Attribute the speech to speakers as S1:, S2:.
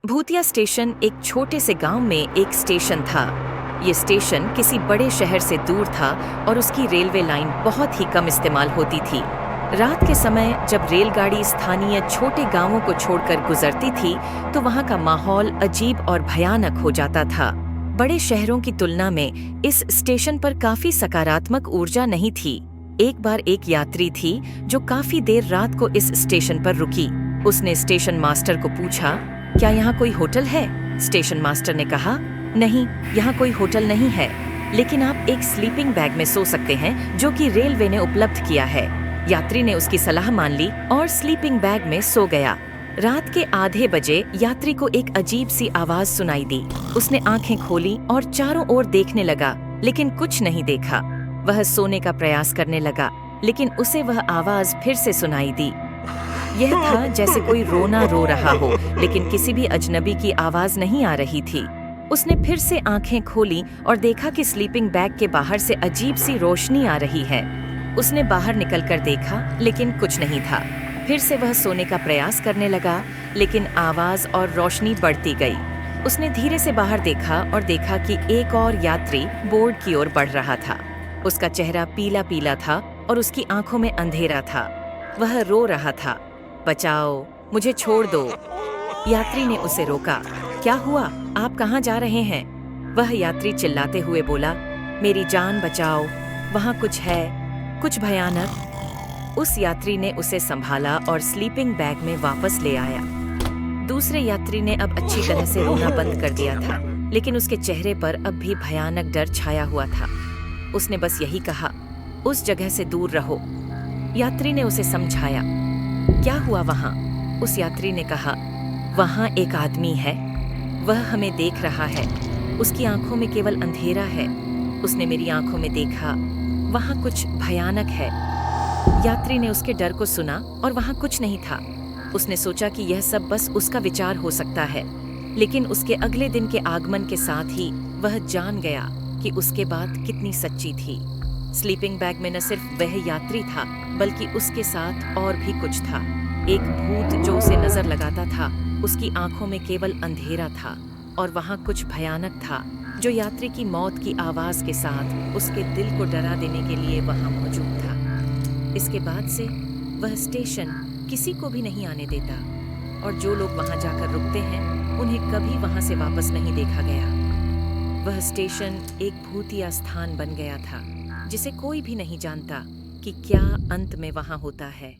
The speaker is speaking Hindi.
S1: भूतिया स्टेशन एक छोटे से गांव में एक स्टेशन था। ये स्टेशन किसी बड़े शहर से दूर था और उसकी रेलवे लाइन बहुत ही कम इस्तेमाल होती थी। रात के समय जब रेलगाड़ी स्थानीय छोटे गांवों को छोड़कर गुजरती थी तो वहां का माहौल अजीब और भयानक हो जाता था। बड़े शहरों की तुलना में इस स्टेशन पर काफी सकारात्मक ऊर्जा नहीं थी। एक बार एक यात्री थी जो काफी देर रात को इस स्टेशन पर रुकी। उसने स्टेशन मास्टर को पूछा, क्या यहाँ कोई होटल है? स्टेशन मास्टर ने कहा, नहीं, यहाँ कोई होटल नहीं है, लेकिन आप एक स्लीपिंग बैग में सो सकते हैं जो कि रेलवे ने उपलब्ध किया है। यात्री ने उसकी सलाह मान ली और स्लीपिंग बैग में सो गया। रात के आधे बजे यात्री को एक अजीब सी आवाज सुनाई दी। उसने आंखें खोली और चारों ओर देखने लगा, लेकिन कुछ नहीं देखा। वह सोने का प्रयास करने लगा, लेकिन उसे वह आवाज फिर से सुनाई दी। यह था जैसे कोई रोना रो रहा हो, लेकिन किसी भी अजनबी की आवाज नहीं आ रही थी। उसने फिर से आंखें खोली और देखा कि स्लीपिंग बैग के बाहर से अजीब सी रोशनी आ रही है। उसने बाहर निकलकर देखा, लेकिन कुछ नहीं था। फिर से वह सोने का प्रयास करने लगा, लेकिन आवाज और रोशनी बढ़ती गई। उसने धीरे से बाहर देखा और देखा कि एक और यात्री बोर्ड की ओर बढ़ रहा था। उसका चेहरा पीला पीला था और उसकी आंखों में अंधेरा था। वह रो रहा था, बचाओ, मुझे छोड़ दो। यात्री ने उसे रोका। क्या हुआ? आप कहाँ जा रहे हैं? वह यात्री चिल्लाते हुए बोला, मेरी जान बचाओ, वहाँ कुछ है, कुछ भयानक। उस यात्री ने उसे संभाला और स्लीपिंग बैग में वापस ले आया। दूसरे यात्री ने अब अच्छी तरह से रोना बंद कर दिया था, लेकिन उसके चेहरे पर अब भी भयानक डर छाया हुआ था। उसने बस यही कहा, उस जगह से दूर रहो। यात्री ने उसे समझाया। क्या हुआ वहाँ? उस यात्री ने कहा, वहाँ एक आदमी है, वह हमें देख रहा है, उसकी आंखों में केवल अंधेरा है। उसने मेरी आंखों में देखा, वहाँ कुछ भयानक है। यात्री ने उसके डर को सुना और वहाँ कुछ नहीं था। उसने सोचा कि यह सब बस उसका विचार हो सकता है, लेकिन उसके अगले दिन के आगमन के साथ ही वह जान गया कि उसके बात कितनी सच्ची थी। स्लीपिंग बैग में न सिर्फ वह यात्री था, बल्कि उसके साथ और भी कुछ था। एक भूत जो उसे नजर लगाता था। उसकी आंखों में केवल अंधेरा था और वहाँ कुछ भयानक था, जो यात्री की मौत की आवाज के साथ उसके दिल को डरा देने के लिए वहाँ मौजूद था। इसके बाद से वह स्टेशन किसी को भी नहीं आने देता और जो लोग वहाँ जाकर रुकते हैं उन्हें कभी वहाँ से वापस नहीं देखा गया। वह स्टेशन एक भूतिया स्थान बन गया था, जिसे कोई भी नहीं जानता कि क्या अंत में वहाँ होता है।